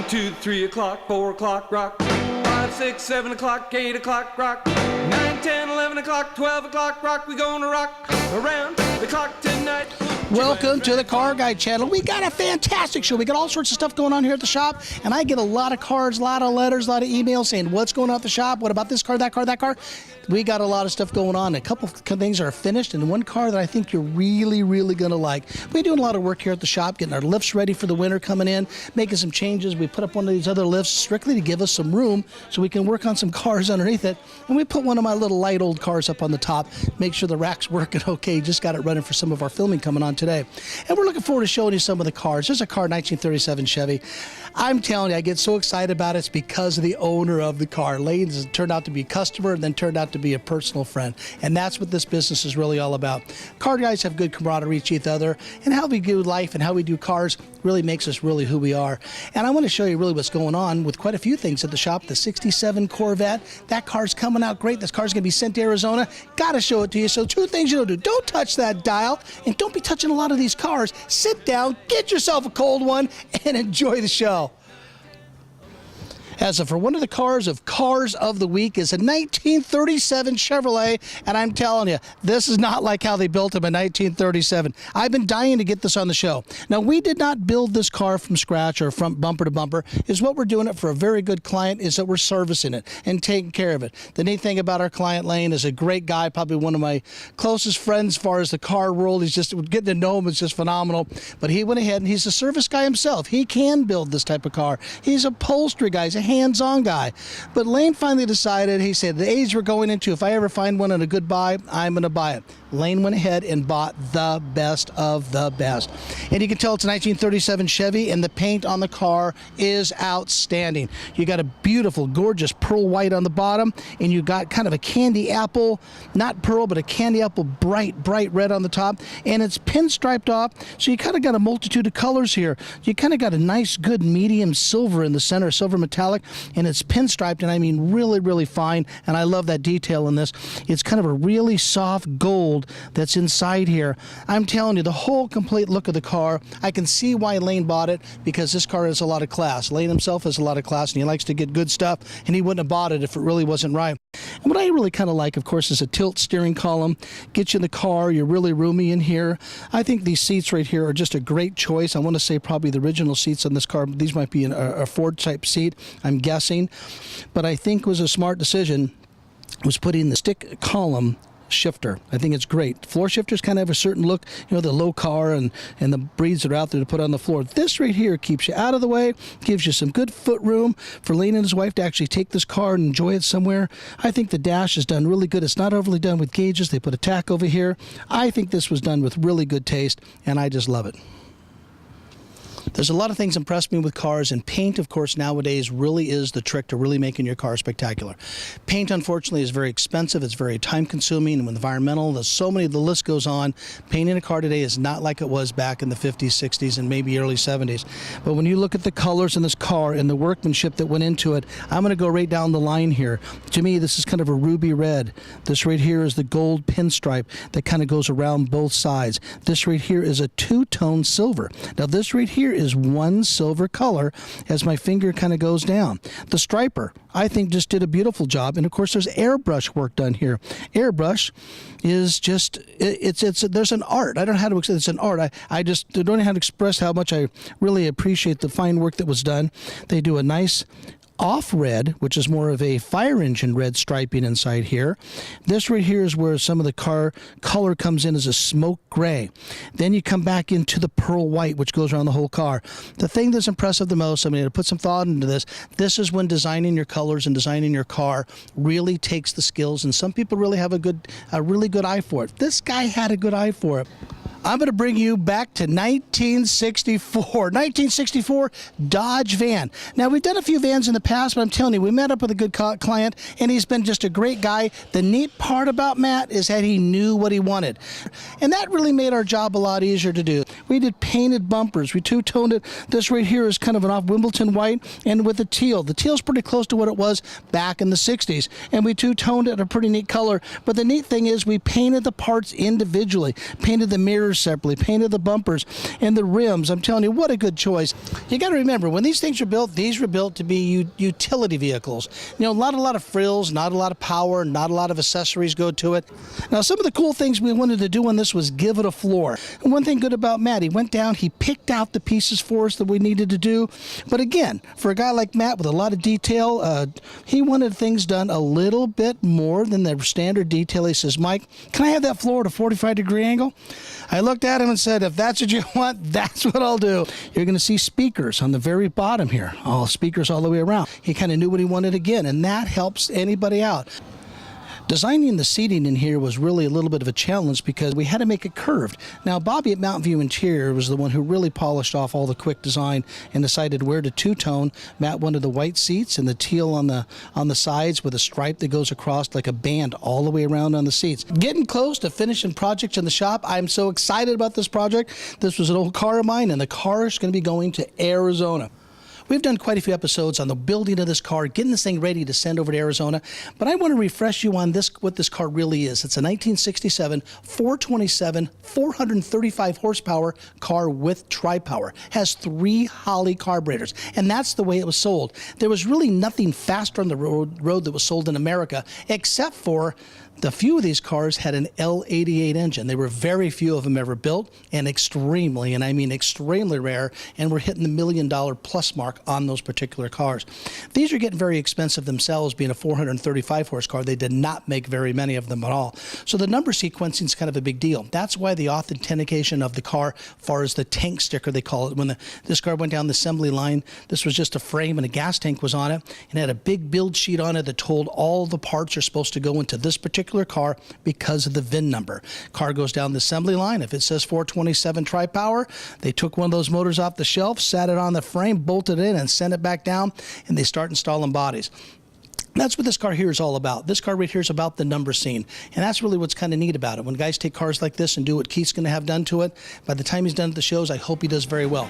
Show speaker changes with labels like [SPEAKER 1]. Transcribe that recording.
[SPEAKER 1] 1, 2, 3 o'clock, 4 o'clock, rock. 5, 6, 7 o'clock, 8 o'clock, rock. 9, 10, 11 o'clock, 12 o'clock, rock. We gonna rock around the clock tonight.
[SPEAKER 2] Welcome to the Car Guy channel. We got a fantastic show. We got all sorts of stuff going on here at the shop, and I get a lot of cards, a lot of letters, a lot of emails saying what's going on at the shop, what about this car, that car, that car. We got a lot of stuff going on. A couple of things are finished, and one car that I think you're really, really going to like. We're doing a lot of work here at the shop, getting our lifts ready for the winter coming in, making some changes. We put up one of these other lifts strictly to give us some room so we can work on some cars underneath it. And we put one of my little light old cars up on the top, make sure the rack's working okay. Just got it running for some of our filming coming on today. And we're looking forward to showing you some of the cars. There's a car, 1937 Chevy. I'm telling you, I get so excited about it. It's because of the owner of the car. Lane has turned out to be a customer and then turned out to be a personal friend. And that's what this business is really all about. Car guys have good camaraderie with each other, and how we do life and how we do cars really makes us really who we are. And I want to show you really what's going on with quite a few things at the shop. The 67 Corvette, that car's coming out great. This car's going to be sent to Arizona. Got to show it to you. So two things you don't do. Don't touch that dial, and don't be touching a lot of these cars. Sit down, get yourself a cold one, and enjoy the show. As for one of the cars of the week is a 1937 Chevrolet, and I'm telling you, this is not like how they built them in 1937. I've been dying to get this on the show. Now, we did not build this car from scratch or from bumper to bumper. Is what we're doing it for a very good client is that we're servicing it and taking care of it. The neat thing about our client, Lane, is a great guy, probably one of my closest friends as far as the car world. He's just getting to know him is just phenomenal. But he went ahead and he's a service guy himself. He can build this type of car. He's a upholstery guy. He's a hands-on guy. But Lane finally decided, he said, the age we're going into, if I ever find one at a good buy, I'm going to buy it. Lane went ahead and bought the best of the best. And you can tell it's a 1937 Chevy, and the paint on the car is outstanding. You got a beautiful, gorgeous pearl white on the bottom, and you got kind of a candy apple, not pearl, but a candy apple bright red on the top, and it's pinstriped off, so you kind of got a multitude of colors here. You kind of got a nice, good medium silver in the center, silver metallic, and it's pinstriped, and I mean really fine, and I love that detail in this. It's kind of a really soft gold that's inside here. I'm telling you, the whole complete look of the car, I can see why Lane bought it, because this car has a lot of class. Lane himself has a lot of class, and he likes to get good stuff, and he wouldn't have bought it if it really wasn't right. And what I really kind of like, of course, is a tilt steering column. Get you in the car, you're really roomy in here. I think these seats right here are just a great choice. I want to say probably the original seats on this car, these might be a Ford type seat, I'm guessing. But I think was a smart decision was putting the stick column shifter. I think it's great. Floor shifters kind of have a certain look, you know, the low car and the breeds that are out there to put on the floor. This right here keeps you out of the way, gives you some good foot room for Lane and his wife to actually take this car and enjoy it somewhere. I think the dash is done really good. It's not overly done with gauges. They put a tack over here. I think this was done with really good taste, and I just love it. There's a lot of things impress me with cars, and paint, of course, nowadays really is the trick to really making your car spectacular. Paint, unfortunately, is very expensive. It's very time-consuming and environmental. There's so many, the list goes on. Painting a car today is not like it was back in the 50s, 60s, and maybe early 70s. But when you look at the colors in this car and the workmanship that went into it, I'm going to go right down the line here. To me, this is kind of a ruby red. This right here is the gold pinstripe that kind of goes around both sides. This right here is a two-tone silver. Now, this right here is one silver color as my finger kind of goes down. The striper, I think, just did a beautiful job. And of course, there's airbrush work done here. Airbrush is just, there's an art. I don't know how to explain. It's an art. I just don't know how to express how much I really appreciate the fine work that was done. They do a nice off red, which is more of a fire engine red striping inside here. This right here is where some of the car color comes in as a smoke gray. Then you come back into the pearl white, which goes around the whole car. The thing that's impressive the most, I mean, to put some thought into this is when designing your colors and designing your car really takes the skills, and some people really have a really good eye for it. This guy had a good eye for it. I'm going to bring you back to 1964. 1964 Dodge van. Now, we've done a few vans in the past, but I'm telling you, we met up with a good client, and he's been just a great guy. The neat part about Matt is that he knew what he wanted, and that really made our job a lot easier to do. We did painted bumpers. We two-toned it. This right here is kind of an off Wimbledon white, and with the teal. The teal's pretty close to what it was back in the 60s, and we two-toned it a pretty neat color. But the neat thing is we painted the parts individually, painted the mirrors tires separately, painted the bumpers and the rims. I'm telling you, what a good choice. You got to remember, when these things were built, these were built to be utility vehicles. You know, not a lot of frills, not a lot of power, not a lot of accessories go to it. Now, some of the cool things we wanted to do on this was give it a floor. And one thing good about Matt, he went down, he picked out the pieces for us that we needed to do. But again, for a guy like Matt with a lot of detail, he wanted things done a little bit more than the standard detail. He says, Mike, can I have that floor at a 45-degree angle? I looked at him and said, if that's what you want, that's what I'll do. You're going to see speakers on the very bottom here, all speakers all the way around. He kind of knew what he wanted again, and that helps anybody out. Designing the seating in here was really a little bit of a challenge because we had to make it curved. Now, Bobby at Mountain View Interior was the one who really polished off all the quick design and decided where to two-tone. Matt wanted the white seats and the teal on the sides with a stripe that goes across like a band all the way around on the seats. Getting close to finishing projects in the shop. I'm so excited about this project. This was an old car of mine, and the car is going to be going to Arizona. We've done quite a few episodes on the building of this car, getting this thing ready to send over to Arizona, but I want to refresh you on what this car really is. It's a 1967 427, 435 horsepower car with tripower. Has 3 Holley carburetors, and that's the way it was sold. There was really nothing faster on the road that was sold in America, except for the few of these cars had an L88 engine. There were very few of them ever built, and extremely, and I mean extremely rare, and we're hitting the $1 million plus mark on those particular cars. These are getting very expensive themselves, being a 435 horsepower. They did not make very many of them at all. So the number sequencing is kind of a big deal. That's why the authentication of the car, as far as the tank sticker, they call it, when this car went down the assembly line, this was just a frame and a gas tank was on it, and it had a big build sheet on it that told all the parts are supposed to go into this particular car because of the VIN number. Car goes down the assembly line. If it says 427 tripower, they took one of those motors off the shelf, sat it on the frame, bolted it in, and sent it back down, and they start installing bodies. That's what this car here is all about. This car right here is about the number scene, and that's really what's kind of neat about it. When guys take cars like this and do what Keith's going to have done to it, by the time he's done at the shows, I hope he does very well.